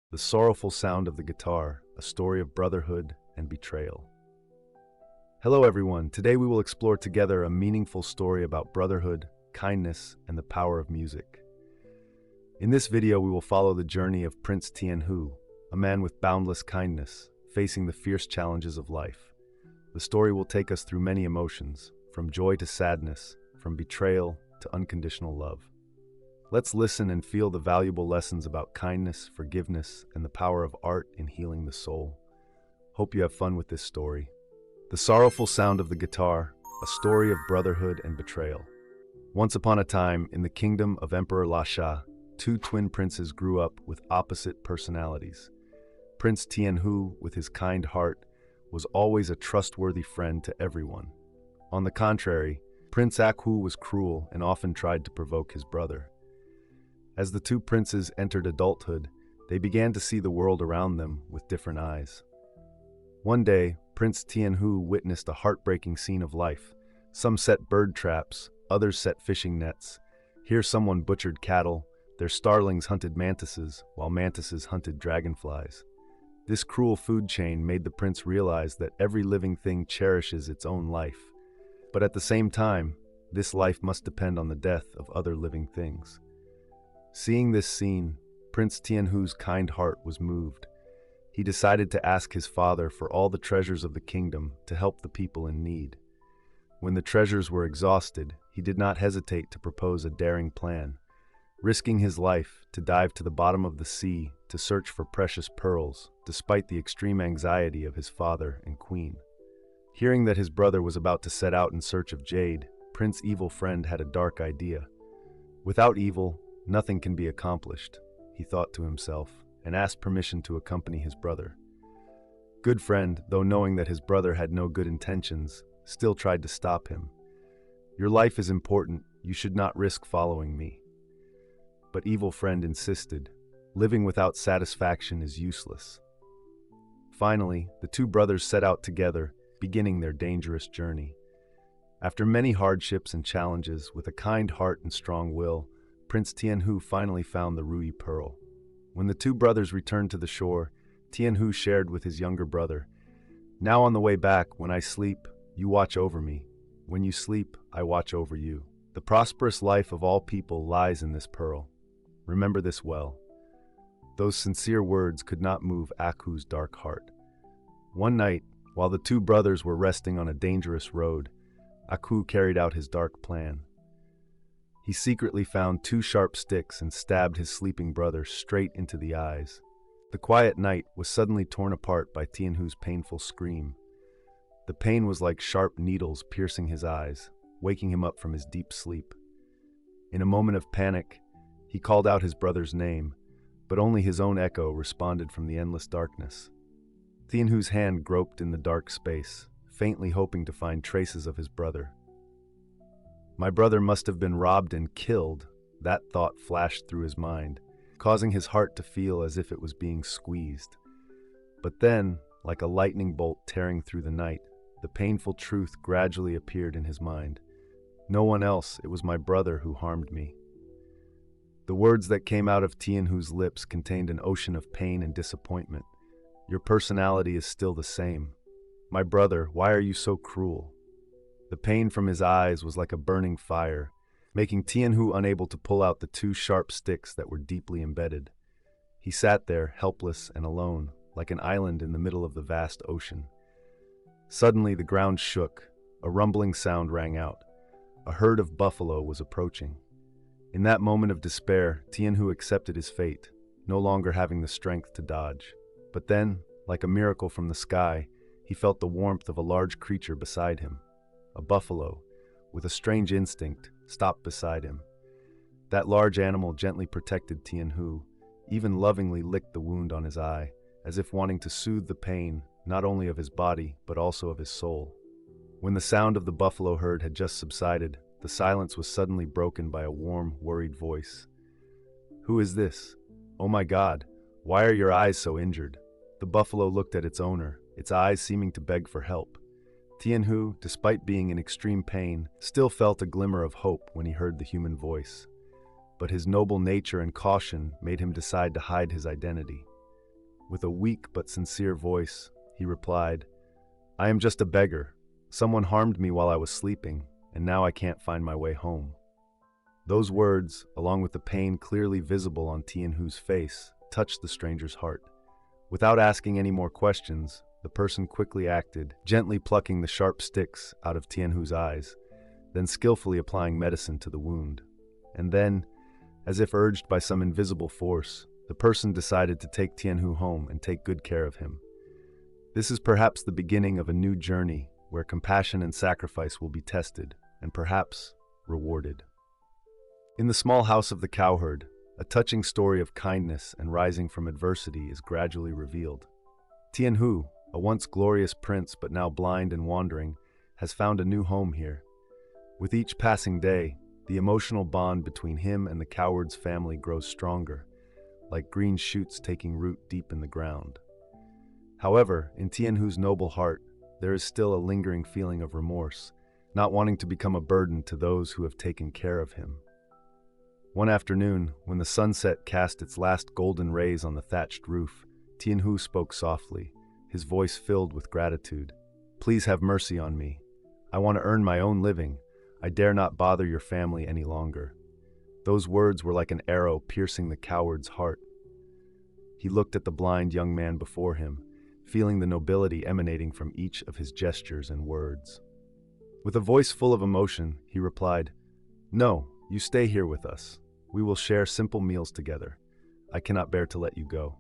The sorrowful sound of the guitar, a story of brotherhood and betrayal. Hello everyone, today we will explore together a meaningful story about brotherhood, kindness, and the power of music. In this video we will follow the journey of Prince Tianhu, a man with boundless kindness, facing the fierce challenges of life. The story will take us through many emotions, from joy to sadness, from betrayal to unconditional love. Let's listen and feel the valuable lessons about kindness, forgiveness, and the power of art in healing the soul. Hope you have fun with this story. The sorrowful sound of the guitar, a story of brotherhood and betrayal. Once upon a time, in the kingdom of Emperor Lasha, two twin princes grew up with opposite personalities. Prince Tianhu, with his kind heart, was always a trustworthy friend to everyone. On the contrary, Prince Akhu was cruel and often tried to provoke his brother. As the two princes entered adulthood, they began to see the world around them with different eyes. One day, Prince Tianhu witnessed a heartbreaking scene of life. Some set bird traps, others set fishing nets. Here someone butchered cattle, their starlings hunted mantises, while mantises hunted dragonflies. This cruel food chain made the prince realize that every living thing cherishes its own life. But at the same time, this life must depend on the death of other living things. Seeing this scene, Prince Tianhu's kind heart was moved. He decided to ask his father for all the treasures of the kingdom to help the people in need. When the treasures were exhausted, he did not hesitate to propose a daring plan, risking his life to dive to the bottom of the sea to search for precious pearls, despite the extreme anxiety of his father and queen. Hearing that his brother was about to set out in search of jade, Prince Evil Friend had a dark idea. Without evil, nothing can be accomplished, he thought to himself, and asked permission to accompany his brother. Good Friend, though knowing that his brother had no good intentions, still tried to stop him. Your life is important, you should not risk following me. But Evil Friend insisted, living without satisfaction is useless. Finally, the two brothers set out together, beginning their dangerous journey. After many hardships and challenges, with a kind heart and strong will, Prince Tianhu finally found the ruby pearl. When the two brothers returned to the shore, Tianhu shared with his younger brother, "Now on the way back, when I sleep, you watch over me. When you sleep, I watch over you. The prosperous life of all people lies in this pearl. Remember this well." Those sincere words could not move Akhu's dark heart. One night, while the two brothers were resting on a dangerous road, Akhu carried out his dark plan. He secretly found two sharp sticks and stabbed his sleeping brother straight into the eyes. The quiet night was suddenly torn apart by Tianhu's painful scream. The pain was like sharp needles piercing his eyes, waking him up from his deep sleep. In a moment of panic, he called out his brother's name, but only his own echo responded from the endless darkness. Tianhu's hand groped in the dark space, faintly hoping to find traces of his brother. My brother must have been robbed and killed, that thought flashed through his mind, causing his heart to feel as if it was being squeezed. But then, like a lightning bolt tearing through the night, the painful truth gradually appeared in his mind. No one else, it was my brother who harmed me. The words that came out of Tianhu's lips contained an ocean of pain and disappointment. Your personality is still the same. My brother, why are you so cruel? The pain from his eyes was like a burning fire, making Tianhu unable to pull out the two sharp sticks that were deeply embedded. He sat there, helpless and alone, like an island in the middle of the vast ocean. Suddenly the ground shook, a rumbling sound rang out. A herd of buffalo was approaching. In that moment of despair, Tianhu accepted his fate, no longer having the strength to dodge. But then, like a miracle from the sky, he felt the warmth of a large creature beside him. A buffalo, with a strange instinct, stopped beside him. That large animal gently protected Tianhu, even lovingly licked the wound on his eye, as if wanting to soothe the pain, not only of his body, but also of his soul. When the sound of the buffalo herd had just subsided, the silence was suddenly broken by a warm, worried voice. "Who is this? Oh my God, why are your eyes so injured?" The buffalo looked at its owner, its eyes seeming to beg for help. Tianhu, despite being in extreme pain, still felt a glimmer of hope when he heard the human voice. But his noble nature and caution made him decide to hide his identity. With a weak but sincere voice, he replied, "I am just a beggar. Someone harmed me while I was sleeping, and now I can't find my way home." Those words, along with the pain clearly visible on Tianhu's face, touched the stranger's heart. Without asking any more questions, the person quickly acted, gently plucking the sharp sticks out of Tianhu's eyes, then skillfully applying medicine to the wound. And then, as if urged by some invisible force, the person decided to take Tianhu home and take good care of him. This is perhaps the beginning of a new journey where compassion and sacrifice will be tested and perhaps rewarded. In the small house of the cowherd, a touching story of kindness and rising from adversity is gradually revealed. Tianhu, a once glorious prince but now blind and wandering, has found a new home here. With each passing day, the emotional bond between him and the cowherd's family grows stronger, like green shoots taking root deep in the ground. However, in Tianhu's noble heart, there is still a lingering feeling of remorse, not wanting to become a burden to those who have taken care of him. One afternoon, when the sunset cast its last golden rays on the thatched roof, Tianhu spoke softly, his voice filled with gratitude. "Please have mercy on me. I want to earn my own living. I dare not bother your family any longer." Those words were like an arrow piercing the coward's heart. He looked at the blind young man before him, feeling the nobility emanating from each of his gestures and words. With a voice full of emotion, he replied, "No, you stay here with us. We will share simple meals together. I cannot bear to let you go."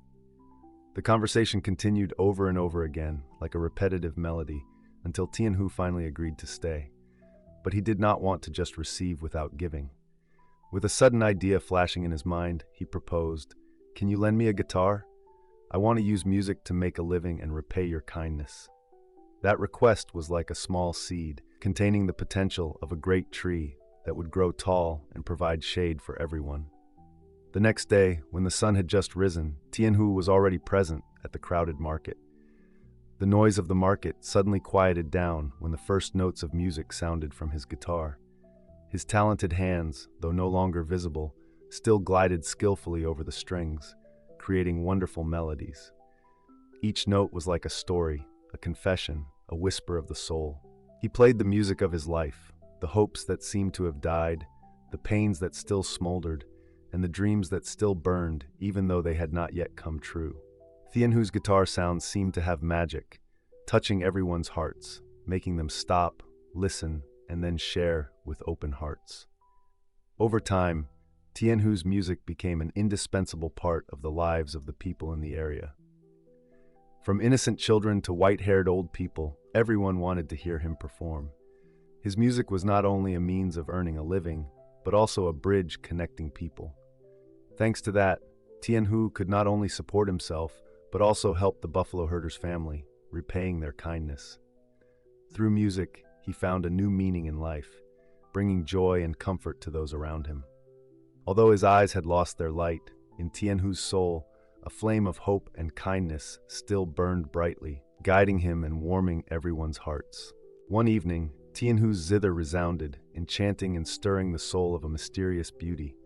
The conversation continued over and over again, like a repetitive melody, until Tianhu finally agreed to stay. But he did not want to just receive without giving. With a sudden idea flashing in his mind, he proposed, "Can you lend me a guitar? I want to use music to make a living and repay your kindness." That request was like a small seed, containing the potential of a great tree that would grow tall and provide shade for everyone. The next day, when the sun had just risen, Tianhu was already present at the crowded market. The noise of the market suddenly quieted down when the first notes of music sounded from his guitar. His talented hands, though no longer visible, still glided skillfully over the strings, creating wonderful melodies. Each note was like a story, a confession, a whisper of the soul. He played the music of his life, the hopes that seemed to have died, the pains that still smoldered, and the dreams that still burned even though they had not yet come true. Tianhu's guitar sounds seemed to have magic, touching everyone's hearts, making them stop, listen, and then share with open hearts. Over time, Tianhu's music became an indispensable part of the lives of the people in the area. From innocent children to white-haired old people, everyone wanted to hear him perform. His music was not only a means of earning a living, but also a bridge connecting people. Thanks to that, Tianhu could not only support himself, but also help the buffalo herder's family, repaying their kindness. Through music, he found a new meaning in life, bringing joy and comfort to those around him. Although his eyes had lost their light, in Tianhu's soul, a flame of hope and kindness still burned brightly, guiding him and warming everyone's hearts. One evening, Tianhu's zither resounded, enchanting and stirring the soul of a mysterious beauty.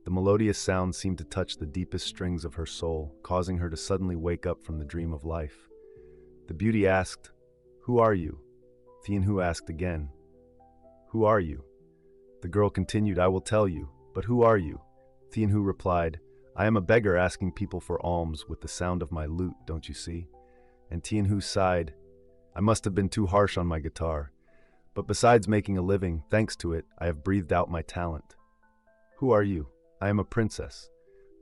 The melodious sound seemed to touch the deepest strings of her soul, causing her to suddenly wake up from the dream of life. The beauty asked, "Who are you?" Tianhu asked again, "Who are you?" The girl continued, "I will tell you, but who are you?" Tianhu replied, "I am a beggar asking people for alms with the sound of my lute, don't you see?" And Tianhu sighed, "I must have been too harsh on my guitar. But besides making a living, thanks to it, I have breathed out my talent." "Who are you?" "I am a princess."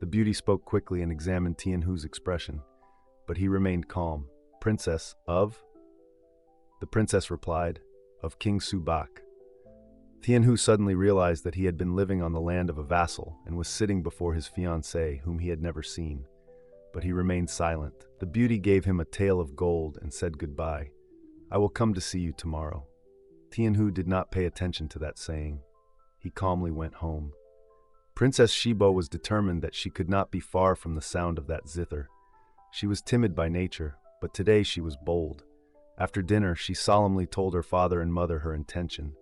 The beauty spoke quickly and examined Tianhu's expression, but he remained calm. "Princess of?" The princess replied, "Of King Subak." Tianhu suddenly realized that he had been living on the land of a vassal and was sitting before his fiancée, whom he had never seen. But he remained silent. The beauty gave him a tail of gold and said goodbye. "I will come to see you tomorrow." Tianhu did not pay attention to that saying. He calmly went home. Princess Shibo was determined that she could not be far from the sound of that zither. She was timid by nature, but today she was bold. After dinner, she solemnly told her father and mother her intention.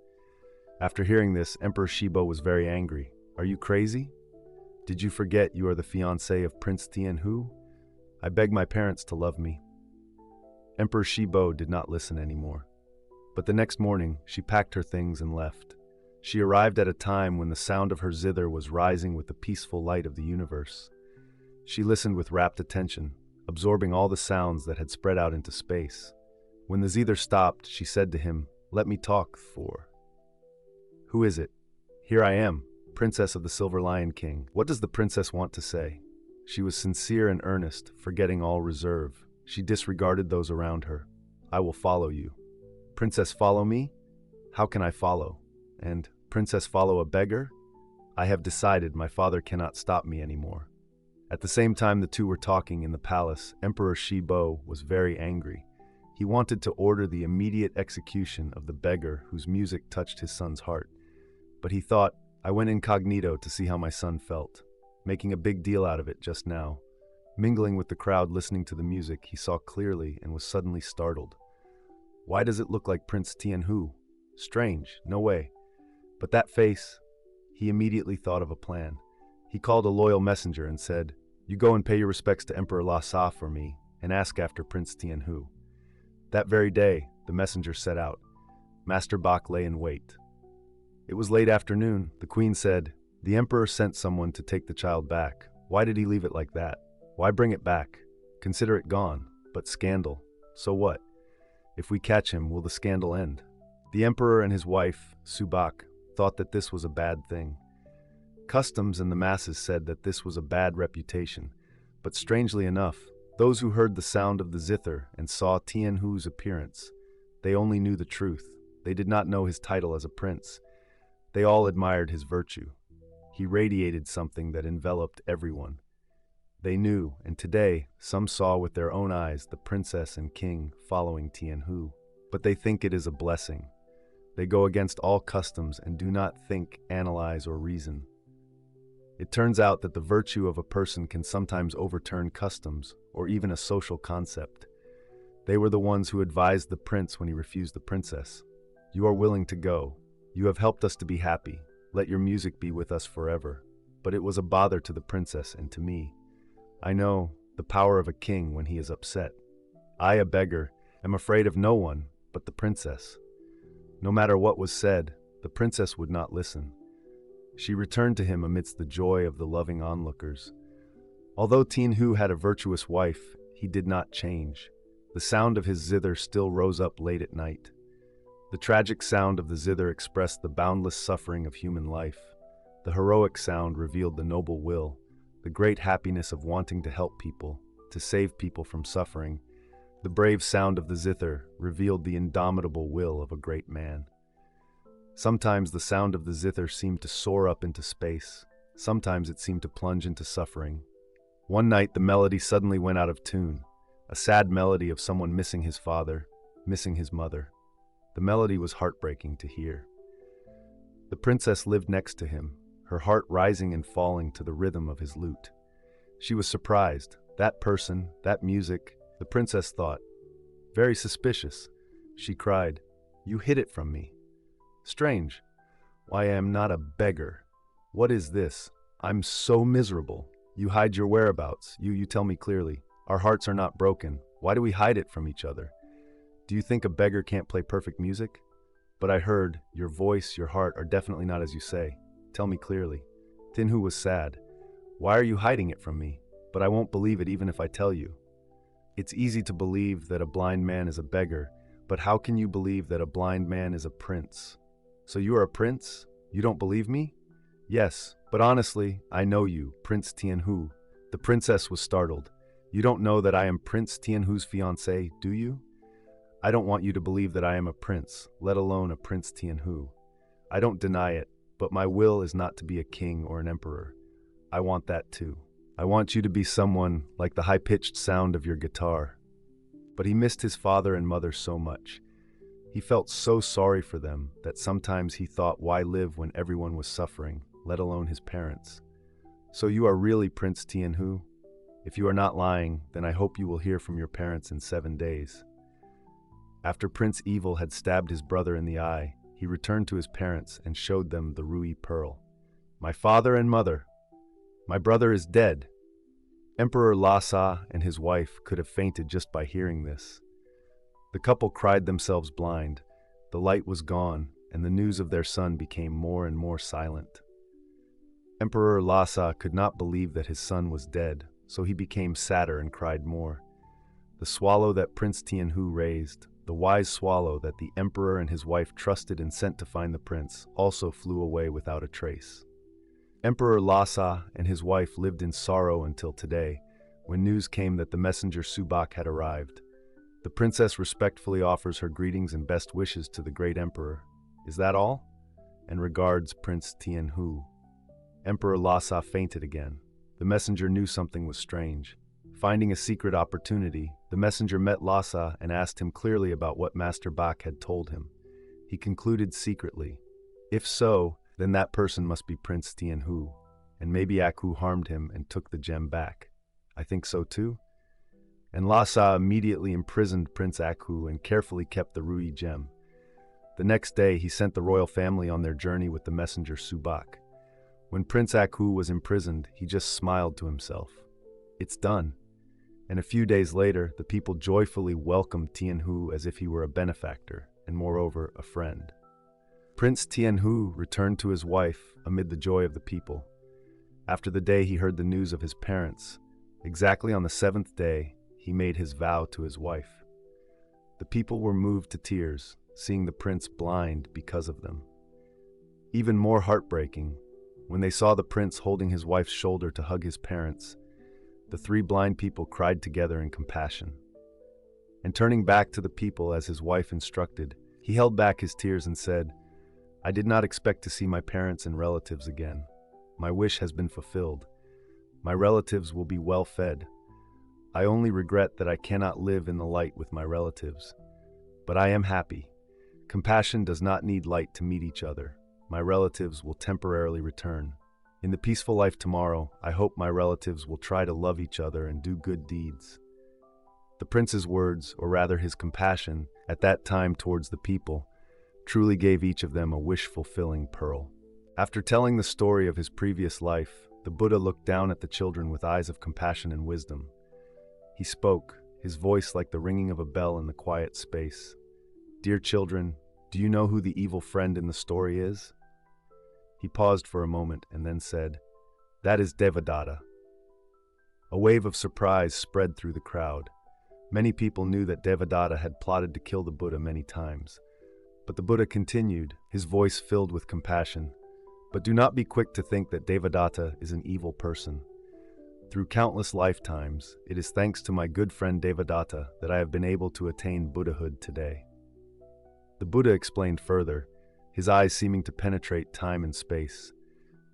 After hearing this, Emperor Shibo was very angry. "Are you crazy? Did you forget you are the fiancée of Prince Tianhu? I beg my parents to love me." Emperor Shibo did not listen anymore. But the next morning, she packed her things and left. She arrived at a time when the sound of her zither was rising with the peaceful light of the universe. She listened with rapt attention, absorbing all the sounds that had spread out into space. When the zither stopped, she said to him, "Let me talk, Thor." "Who is it?" "Here I am, Princess of the Silver Lion King." What does the princess want to say? She was sincere and earnest, forgetting all reserve. She disregarded those around her. "I will follow you." "Princess, follow me? How can I follow?" And, "Princess, follow a beggar? I have decided my father cannot stop me anymore." At the same time the two were talking in the palace, Emperor Shibo was very angry. He wanted to order the immediate execution of the beggar whose music touched his son's heart. But he thought, "I went incognito to see how my son felt," making a big deal out of it just now. Mingling with the crowd listening to the music, he saw clearly and was suddenly startled. Why does it look like Prince Tianhu? Strange, no way. But that face, he immediately thought of a plan. He called a loyal messenger and said, "You go and pay your respects to Emperor Lhasa for me, and ask after Prince Tianhu." That very day, the messenger set out. Master Bach lay in wait. It was late afternoon. The queen said, "The emperor sent someone to take the child back. Why did he leave it like that? Why bring it back? Consider it gone. But scandal. So what? If we catch him, will the scandal end?" The emperor and his wife, Subak, thought that this was a bad thing. Customs and the masses said that this was a bad reputation. But strangely enough, those who heard the sound of the zither and saw Tianhu's appearance, they only knew the truth. They did not know his title as a prince. They all admired his virtue. He radiated something that enveloped everyone. They knew, and today, some saw with their own eyes the princess and king following Tianhu. But they think it is a blessing. They go against all customs and do not think, analyze, or reason. It turns out that the virtue of a person can sometimes overturn customs, or even a social concept. They were the ones who advised the prince when he refused the princess. "You are willing to go. You have helped us to be happy. Let your music be with us forever." But it was a bother to the princess and to me. I know the power of a king when he is upset. I, a beggar, am afraid of no one but the princess. No matter what was said, the princess would not listen. She returned to him amidst the joy of the loving onlookers. Although Tianhu had a virtuous wife, he did not change. The sound of his zither still rose up late at night. The tragic sound of the zither expressed the boundless suffering of human life. The heroic sound revealed the noble will, the great happiness of wanting to help people, to save people from suffering. The brave sound of the zither revealed the indomitable will of a great man. Sometimes the sound of the zither seemed to soar up into space. Sometimes it seemed to plunge into suffering. One night the melody suddenly went out of tune, a sad melody of someone missing his father, missing his mother. The melody was heartbreaking to hear. The princess lived next to him, her heart rising and falling to the rhythm of his lute. She was surprised. That person, that music, the princess thought. Very suspicious. She cried, "You hid it from me." Strange. Why, I am not a beggar. What is this? I'm so miserable. You hide your whereabouts. You tell me clearly. Our hearts are not broken. Why do we hide it from each other? Do you think a beggar can't play perfect music? But I heard, your voice, your heart are definitely not as you say. Tell me clearly. Tianhu was sad. Why are you hiding it from me? But I won't believe it even if I tell you. It's easy to believe that a blind man is a beggar, but how can you believe that a blind man is a prince? So you are a prince? You don't believe me? Yes, but honestly, I know you, Prince Tianhu. The princess was startled. You don't know that I am Prince Tianhu's fiancé, do you? I don't want you to believe that I am a prince, let alone a Prince Tianhu. I don't deny it, but my will is not to be a king or an emperor. I want that too. I want you to be someone like the high-pitched sound of your guitar. But he missed his father and mother so much. He felt so sorry for them that sometimes he thought, why live when everyone was suffering, let alone his parents? So you are really Prince Tianhu? If you are not lying, then I hope you will hear from your parents in 7 days. After Prince Evil had stabbed his brother in the eye, he returned to his parents and showed them the ruby pearl. My father and mother, my brother is dead. Emperor Lhasa and his wife could have fainted just by hearing this. The couple cried themselves blind, the light was gone, and the news of their son became more and more silent. Emperor Lhasa could not believe that his son was dead, so he became sadder and cried more. The swallow that Prince Tianhu raised, the wise swallow that the emperor and his wife trusted and sent to find the prince, also flew away without a trace. Emperor Lhasa and his wife lived in sorrow until today, when news came that the messenger Subak had arrived. The princess respectfully offers her greetings and best wishes to the great emperor. Is that all? And regards Prince Tianhu. Emperor Lhasa fainted again. The messenger knew something was strange. Finding a secret opportunity, the messenger met Lhasa and asked him clearly about what Master Bak had told him. He concluded secretly, if so, then that person must be Prince Tianhu, and maybe Aku harmed him and took the gem back. I think so too. And Lhasa immediately imprisoned Prince Aku and carefully kept the Rui gem. The next day he sent the royal family on their journey with the messenger Subak. When Prince Aku was imprisoned, he just smiled to himself. It's done. And a few days later, the people joyfully welcomed Tianhu as if he were a benefactor, and moreover, a friend. Prince Tianhu returned to his wife amid the joy of the people. After the day he heard the news of his parents, exactly on the 7th day, he made his vow to his wife. The people were moved to tears, seeing the prince blind because of them. Even more heartbreaking, when they saw the prince holding his wife's shoulder to hug his parents, the 3 blind people cried together in compassion. And turning back to the people as his wife instructed, he held back his tears and said, I did not expect to see my parents and relatives again. My wish has been fulfilled. My relatives will be well fed. I only regret that I cannot live in the light with my relatives. But I am happy. Compassion does not need light to meet each other. My relatives will temporarily return. In the peaceful life tomorrow, I hope my relatives will try to love each other and do good deeds. The prince's words, or rather his compassion, at that time towards the people, truly gave each of them a wish-fulfilling pearl. After telling the story of his previous life, the Buddha looked down at the children with eyes of compassion and wisdom. He spoke, his voice like the ringing of a bell in the quiet space. Dear children, do you know who the evil friend in the story is? He paused for a moment and then said, that is Devadatta. A wave of surprise spread through the crowd. Many people knew that Devadatta had plotted to kill the Buddha many times. But the Buddha continued, his voice filled with compassion. But do not be quick to think that Devadatta is an evil person. Through countless lifetimes, it is thanks to my good friend Devadatta that I have been able to attain Buddhahood today. The Buddha explained further, his eyes seeming to penetrate time and space.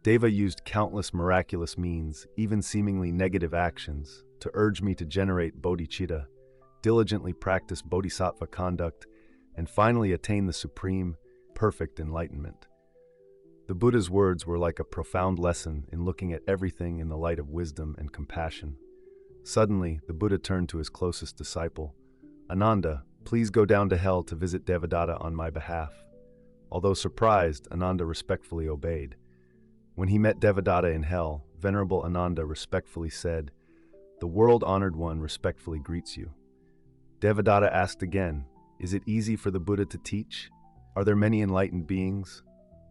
Deva used countless miraculous means, even seemingly negative actions, to urge me to generate bodhicitta, diligently practice bodhisattva conduct, and finally attain the supreme, perfect enlightenment. The Buddha's words were like a profound lesson in looking at everything in the light of wisdom and compassion. Suddenly, the Buddha turned to his closest disciple. Ananda, please go down to hell to visit Devadatta on my behalf. Although surprised, Ananda respectfully obeyed. When he met Devadatta in hell, Venerable Ananda respectfully said, the world-honored one respectfully greets you. Devadatta asked again, is it easy for the Buddha to teach? Are there many enlightened beings?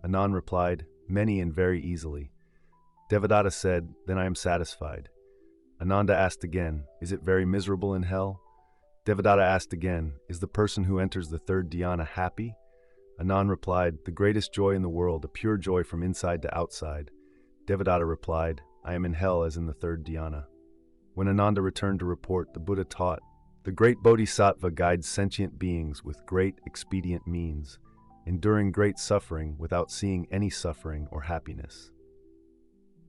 Ananda replied, many and very easily. Devadatta said, then I am satisfied. Ananda asked again, is it very miserable in hell? Devadatta asked again, is the person who enters the 3rd dhyana happy? Ananda replied, the greatest joy in the world, a pure joy from inside to outside. Devadatta replied, I am in hell as in the 3rd dhyana. When Ananda returned to report, the Buddha taught, the great bodhisattva guides sentient beings with great expedient means, enduring great suffering without seeing any suffering or happiness.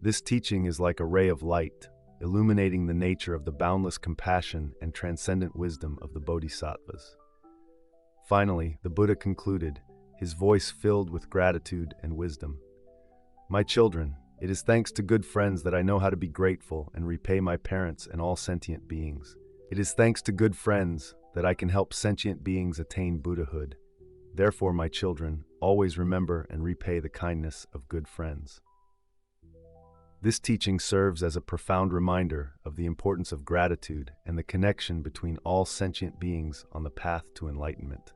This teaching is like a ray of light, illuminating the nature of the boundless compassion and transcendent wisdom of the bodhisattvas. Finally, the Buddha concluded, his voice filled with gratitude and wisdom. My children, it is thanks to good friends that I know how to be grateful and repay my parents and all sentient beings. It is thanks to good friends that I can help sentient beings attain Buddhahood. Therefore, my children, always remember and repay the kindness of good friends. This teaching serves as a profound reminder of the importance of gratitude and the connection between all sentient beings on the path to enlightenment.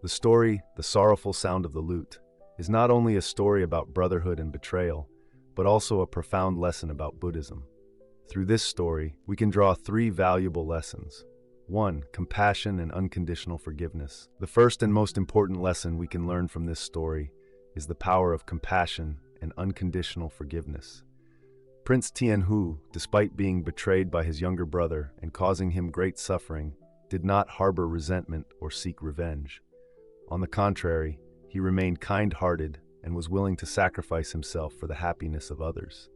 The story, The Sorrowful Sound of the Lute, is not only a story about brotherhood and betrayal, but also a profound lesson about Buddhism. Through this story, we can draw 3 valuable lessons. 1. Compassion and unconditional forgiveness. The first and most important lesson we can learn from this story is the power of compassion and unconditional forgiveness. Prince Tianhu, despite being betrayed by his younger brother and causing him great suffering, did not harbor resentment or seek revenge. On the contrary, he remained kind-hearted and was willing to sacrifice himself for the happiness of others.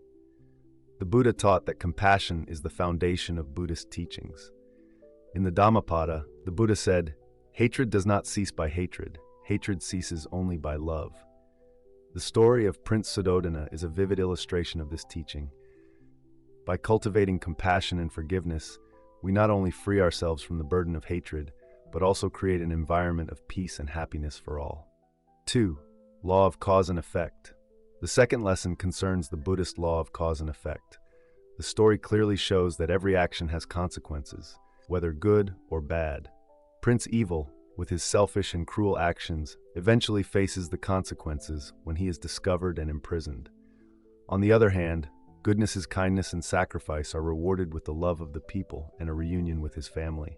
The Buddha taught that compassion is the foundation of Buddhist teachings. In the Dhammapada, the Buddha said, "Hatred does not cease by hatred. Hatred ceases only by love." The story of Prince Suddhodana is a vivid illustration of this teaching. By cultivating compassion and forgiveness, we not only free ourselves from the burden of hatred, but also create an environment of peace and happiness for all. 2. Law of cause and effect. The second lesson concerns the Buddhist law of cause and effect. The story clearly shows that every action has consequences, whether good or bad. Prince Evil, with his selfish and cruel actions, eventually faces the consequences when he is discovered and imprisoned. On the other hand, goodness, kindness, and sacrifice are rewarded with the love of the people and a reunion with his family.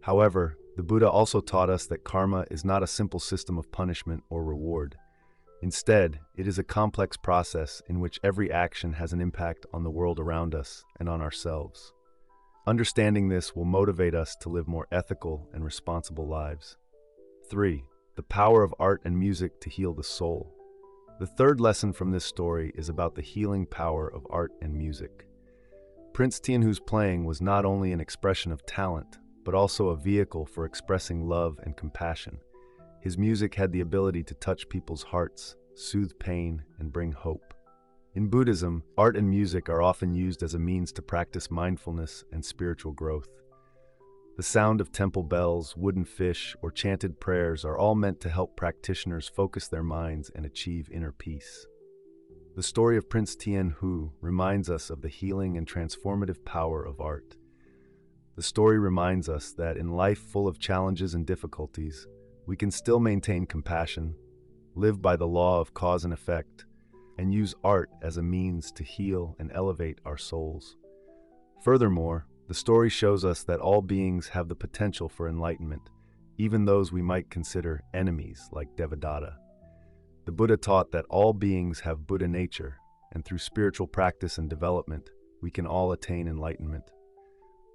However, the Buddha also taught us that karma is not a simple system of punishment or reward. Instead, it is a complex process in which every action has an impact on the world around us and on ourselves. Understanding this will motivate us to live more ethical and responsible lives. 3. The power of art and music to heal the soul. The third lesson from this story is about the healing power of art and music. Prince Tianhu's playing was not only an expression of talent, but also a vehicle for expressing love and compassion. His music had the ability to touch people's hearts, soothe pain, and bring hope. In Buddhism, art and music are often used as a means to practice mindfulness and spiritual growth. The sound of temple bells, wooden fish, or chanted prayers are all meant to help practitioners focus their minds and achieve inner peace. The story of Prince Tianhu reminds us of the healing and transformative power of art. The story reminds us that in life full of challenges and difficulties, we can still maintain compassion, live by the law of cause and effect, and use art as a means to heal and elevate our souls. Furthermore, the story shows us that all beings have the potential for enlightenment, even those we might consider enemies like Devadatta. The Buddha taught that all beings have Buddha nature, and through spiritual practice and development, we can all attain enlightenment.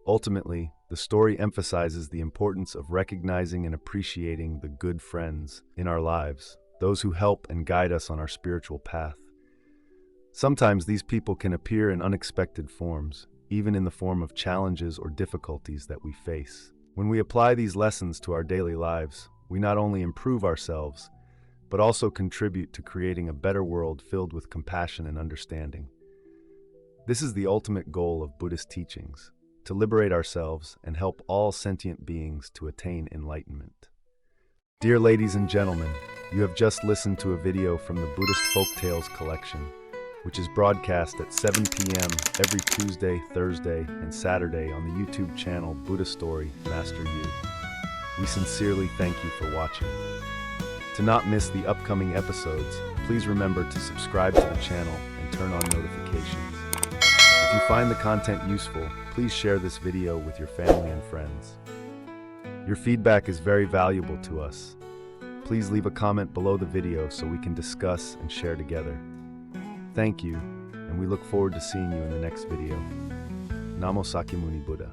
Ultimately, the story emphasizes the importance of recognizing and appreciating the good friends in our lives, those who help and guide us on our spiritual path. Sometimes these people can appear in unexpected forms, even in the form of challenges or difficulties that we face. When we apply these lessons to our daily lives, we not only improve ourselves, but also contribute to creating a better world filled with compassion and understanding. This is the ultimate goal of Buddhist teachings, to liberate ourselves and help all sentient beings to attain enlightenment. Dear ladies and gentlemen, you have just listened to a video from the Buddhist Folktales collection, which is broadcast at 7 p.m. every Tuesday, Thursday, and Saturday on the YouTube channel Buddhastory Master You. We sincerely thank you for watching. To not miss the upcoming episodes, please remember to subscribe to the channel and turn on notifications. If you find the content useful, please share this video with your family and friends. Your feedback is very valuable to us. Please leave a comment below the video so we can discuss and share together. Thank you, and we look forward to seeing you in the next video. Namo Sakyamuni Buddha.